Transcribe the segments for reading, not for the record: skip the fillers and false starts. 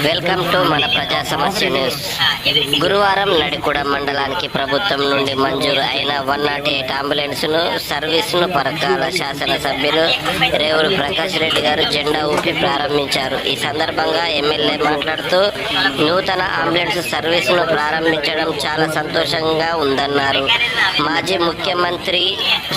Welcome to మన ప్రజా సమస్య న్యూస్. గురువారం నడికూడ మండలానికి ప్రభుత్వం నుండి మంజూరు అయిన 108 అంబులెన్స్ను సర్వీసును పరకాల శాసనసభ్యులు రేవూరు ప్రకాష్ రెడ్డి గారు జెండా ఊపి ప్రారంభించారు. ఈ సందర్భంగా ఎమ్మెల్యే మాట్లాడుతూ నూతన అంబులెన్స్ సర్వీసును ప్రారంభించడం చాలా సంతోషంగా ఉందన్నారు. మాజీ ముఖ్యమంత్రి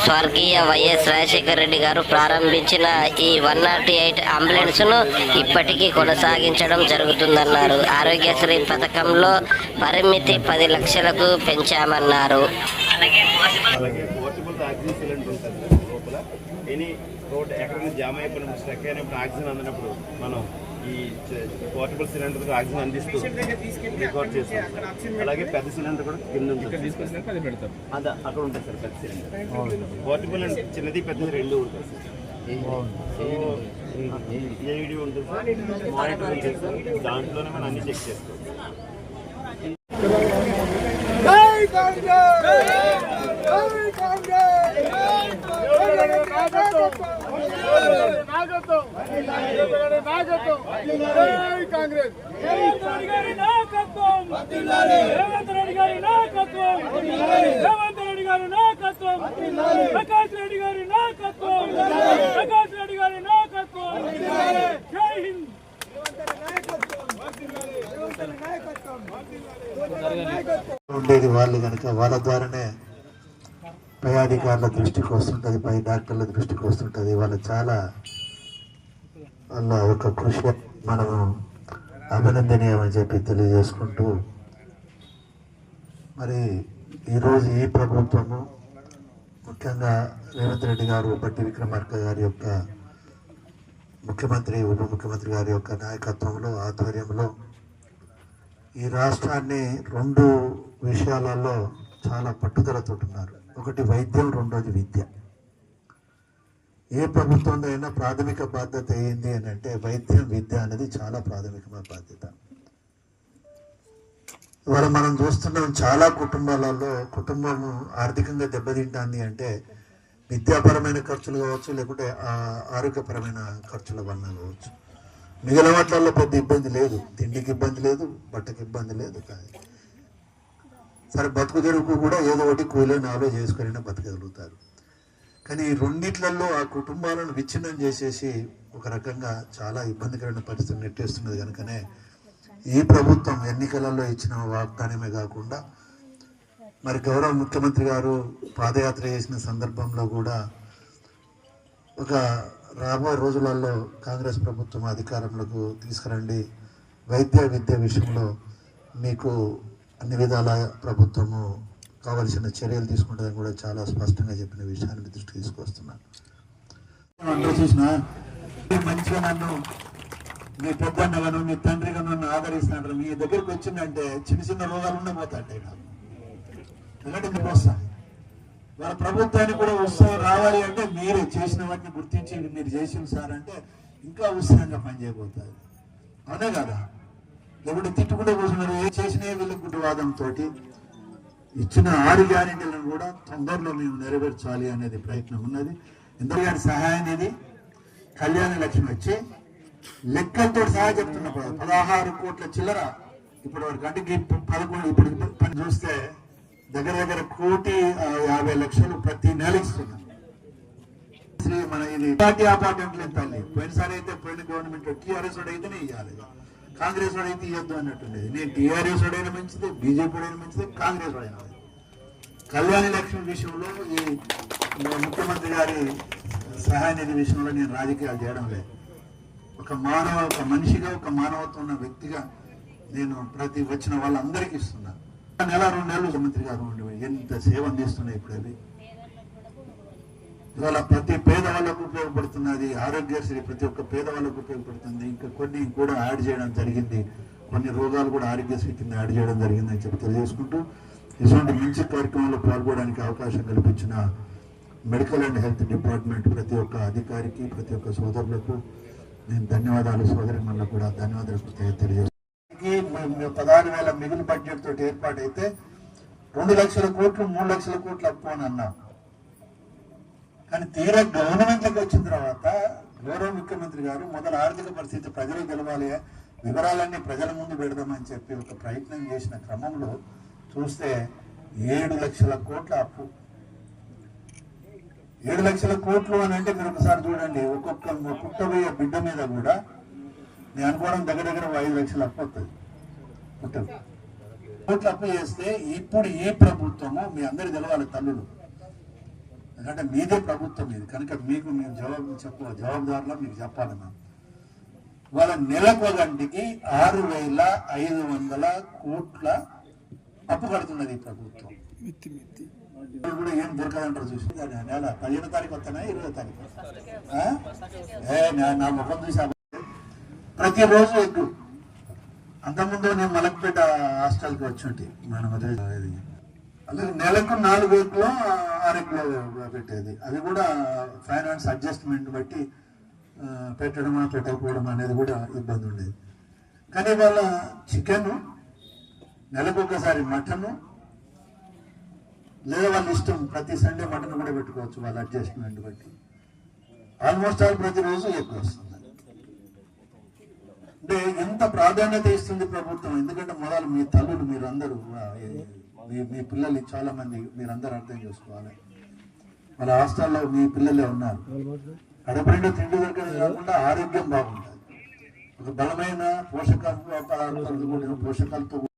స్వర్గీయ వైఎస్ రాజశేఖర రెడ్డి గారు ప్రారంభించిన ఈ 108 అంబులెన్స్ను ఇప్పటికీ కొనసాగించడం జరుగుతుందన్నారు. ఆరోగ్యశ్రీ పథకంలో పరిమితి 10 లక్షలకు పెంచామన్నారు. ఈ పోర్టబుల్ సిలిండర్ ఆక్సిజన్ అందిస్తూ రికార్డ్ చేస్తాం. అలాగే పెద్ద సిలిండర్ కూడా కింద ఉంటుంది, అదే అక్కడ ఉంటుంది సార్. పెద్ద సిలిండర్ పోర్టబుల్ అంటే చిన్నది పెద్దది రెండు ఉంటుంది సార్. ఏఈడి ఉంటుంది సార్, మానిటర్ ఉంటుంది సార్. దాంట్లోనే మనం అన్ని చెక్ చేసుకోవాలి. ఉండేది వాళ్ళు కనుక వాళ్ళ ద్వారానే పై అధికారుల దృష్టికి వస్తుంటుంది, పై డాక్టర్ల దృష్టికి వస్తుంటుంది. వాళ్ళ చాలా వాళ్ళ ఒక కృషి మనము అభినందనీయమని చెప్పి తెలియజేసుకుంటూ, మరి ఈరోజు ఈ ప్రభుత్వము ముఖ్యంగా రేవంత్ రెడ్డి గారు, బట్టి విక్రమార్క గారి యొక్క ముఖ్యమంత్రి, ఉప ముఖ్యమంత్రి గారి యొక్క నాయకత్వంలో, ఆధ్వర్యంలో ఈ రాష్ట్రాన్ని 2 విషయాలలో చాలా పట్టుదలతో ఉన్నారు. ఒకటి వైద్యం, రెండోది విద్య. ఏ ప్రభుత్వంలో అయినా ప్రాథమిక బాధ్యత ఏంది అని అంటే వైద్యం, విద్య అనేది చాలా ప్రాథమికమైన బాధ్యత. ఇవాళ మనం చూస్తున్నాం చాలా కుటుంబాలలో కుటుంబం ఆర్థికంగా దెబ్బతింటుంది అంటే విద్యాపరమైన ఖర్చులు కావచ్చు, లేకుంటే ఆరోగ్యపరమైన ఖర్చుల వలన కావచ్చు. మిగిలిన వాటిల్లో పెద్ద ఇబ్బంది లేదు, తిండికి ఇబ్బంది లేదు, బట్టకి ఇబ్బంది లేదు. కానీ సరే బతుకు తెరుకు కూడా ఏదో ఒకటి కూలీ నాలో చేసుకుని బతకగలుగుతారు. కానీ ఈ రెండిట్లలో ఆ కుటుంబాలను విచ్ఛిన్నం చేసేసి ఒక రకంగా చాలా ఇబ్బందికరమైన పరిస్థితులు నెట్టేస్తున్నది. కనుకనే ఈ ప్రభుత్వం ఎన్నికలలో ఇచ్చిన వాగ్దానమే కాకుండా మరి గౌరవ ముఖ్యమంత్రి గారు పాదయాత్ర చేసిన సందర్భంలో కూడా ఒక రాబోయే రోజులలో కాంగ్రెస్ ప్రభుత్వం అధికారంలోకి తీసుకురండి, వైద్య విద్య విషయంలో మీకు అన్ని విధాల ప్రభుత్వము కావలసిన చర్యలు తీసుకుంటుందని కూడా చాలా స్పష్టంగా చెప్పిన విషయాన్ని దృష్టికి తీసుకొస్తున్నాను. అందరూ చూసిన మంచిగా నన్ను మీ పెద్దన్నగాను మీ తండ్రిగా నన్ను ఆదరిస్తున్నారు. మీ దగ్గరికి వచ్చిందంటే చిన్న చిన్న రోగాలు ఉండబోతాయి. నాకు ఎందుకంటే మీకు వస్తాను. వాళ్ళ ప్రభుత్వానికి కూడా ఉత్సాహం రావాలి అంటే మీరే చేసిన వాటిని గుర్తించి మీరు చేసిన సార్ అంటే ఇంకా ఉత్సాహంగా పనిచేయబోతుంది. అవునే కదా? లేకుంటే తిట్టుకుంటే కూర్చున్నారు. ఏ చేసినా వీళ్ళ గుడ్డవాదంతో ఇచ్చిన 6 గ్యారెంటీలను కూడా తొందరలో మేము నెరవేర్చాలి అనేది ప్రయత్నం ఉన్నది. ఎందుకంటే సహాయం ఇది కళ్యాణ లక్ష్మి వచ్చి లెక్కలతో సహా చెప్తున్నప్పుడు 16 కోట్ల చిల్లర ఇప్పటి వరకు అంటే 11 ఇప్పుడు పని చూస్తే దగ్గర 1,50,00,000 ప్రతి నెల ఇస్తున్నాం. మన ఇది పార్టీ అపార్ట్మెంట్లు తల్లి పోయినసారి అయితే పోయిన గవర్నమెంట్ టీఆర్ఎస్ వాడు అయితేనే ఇవ్వాలి, కాంగ్రెస్ వాడు అయితే ఇవ్వద్దు అన్నట్టుండేది. నేను టీఆర్ఎస్ వాడైనా మంచిది, బీజేపీ వాడైనా మంచిది, కాంగ్రెస్ వాడైనా మంచిది. కళ్యాణ లక్ష్మి విషయంలో ఈ ముఖ్యమంత్రి గారి సహాయ నిధి విషయంలో నేను రాజకీయాలు చేయడం లేదు. ఒక మనిషిగా, ఒక మానవత్వం ఉన్న వ్యక్తిగా నేను ప్రతి వచ్చిన వాళ్ళందరికీ ఇస్తున్నా. నెల 2 నెలలు ముఖ్యమంత్రి గారు ఎంత సేవ అందిస్తున్నాయి. ఇప్పుడు అవి ఇవాళ ప్రతి పేదవాళ్ళకు ఉపయోగపడుతున్నది. ఆరోగ్యశ్రీ ప్రతి ఒక్క పేదవాళ్ళకు ఉపయోగపడుతుంది. ఇంకా కొన్ని కూడా యాడ్ చేయడం జరిగింది, కొన్ని రోగాలు కూడా ఆరోగ్యశ్రీ కింద యాడ్ చేయడం జరిగింది అని చెప్పి తెలియజేసుకుంటూ, ఇటువంటి మంచి కార్యక్రమంలో పాల్గొనడానికి అవకాశం కల్పించిన మెడికల్ అండ్ హెల్త్ డిపార్ట్మెంట్ ప్రతి ఒక్క అధికారికి, ప్రతి ఒక్క సోదరులకు నేను ధన్యవాదాలు, సోదరిమణులకు కూడా ధన్యవాదాలు తెలియజేస్తున్నాను. 16,000 మిగులు బడ్జెట్ తోటి ఏర్పాటైతే 2 లక్షల కోట్లు 3 లక్షల కోట్లు అప్పు అని అన్నాం. కానీ తీరా గవర్నమెంట్లోకి వచ్చిన తర్వాత గౌరవ ముఖ్యమంత్రి గారు మొదలు ఆర్థిక పరిస్థితి ప్రజలకు గెలవాలి, వివరాలన్నీ ప్రజల ముందు పెడదామని చెప్పి ఒక ప్రయత్నం చేసిన క్రమంలో చూస్తే 7 లక్షల కోట్ల అప్పు. 7 లక్షల కోట్లు అని అంటే మీరు ఒకసారి చూడండి, ఒక్కొక్క పుట్టబోయే బిడ్డ మీద కూడా నేను అనుకోవడం దగ్గర 5 లక్షల అప్పు వస్తుంది. కోట్ల అప్పు చేస్తే ఇప్పుడు ఈ ప్రభుత్వము మీ అందరికి తెలవాలి తల్లులు, ఎందుకంటే మీదే ప్రభుత్వం ఇది కనుక మీకు మేము జవాబుదారులో మీకు చెప్పాలి. మేము వాళ్ళ నెలకు గంటికి 6,500 కోట్ల అప్పు కడుతున్నది ఈ ప్రభుత్వం. కూడా ఏం దొరకదంటారు చూసి నెల 15వ తారీఖు వస్తానా 20వ తారీఖు నా ముఖం చూసా ప్రతిరోజు ఎగ్గు. అంతకుముందు నేను మలక్పేట హాస్టల్కి వచ్చి మన అలాగే నెలకు 4 ఎగ్గులో 6 ఎగ్గులో పెట్టేది. అది కూడా ఫైనాన్స్ అడ్జస్ట్మెంట్ బట్టి పెట్టడమా పెట్టకపోవడం అనేది కూడా ఇబ్బంది ఉండేది. కానీ వాళ్ళ చికెను, నెలకు ఒకసారి మటను, లేదా వాళ్ళ ఇష్టం ప్రతి సండే మటన్ కూడా పెట్టుకోవచ్చు వాళ్ళ అడ్జస్ట్మెంట్ బట్టి. ఆల్మోస్ట్ ఆల్ ప్రతిరోజు ఎక్కువ వస్తుంది. అంటే ఎంత ప్రాధాన్యత ఇస్తుంది ప్రభుత్వం. ఎందుకంటే మొదలు మీ తల్లులు మీరందరూ మీ పిల్లలు చాలా మంది మీరందరూ అర్థం చేసుకోవాలి. వాళ్ళ హాస్టల్లో మీ పిల్లలే ఉన్నారు. కడపండి తిండి దొరకడం కాకుండా ఆరోగ్యం బాగుంటుంది. ఒక బలమైన పోషకాలతో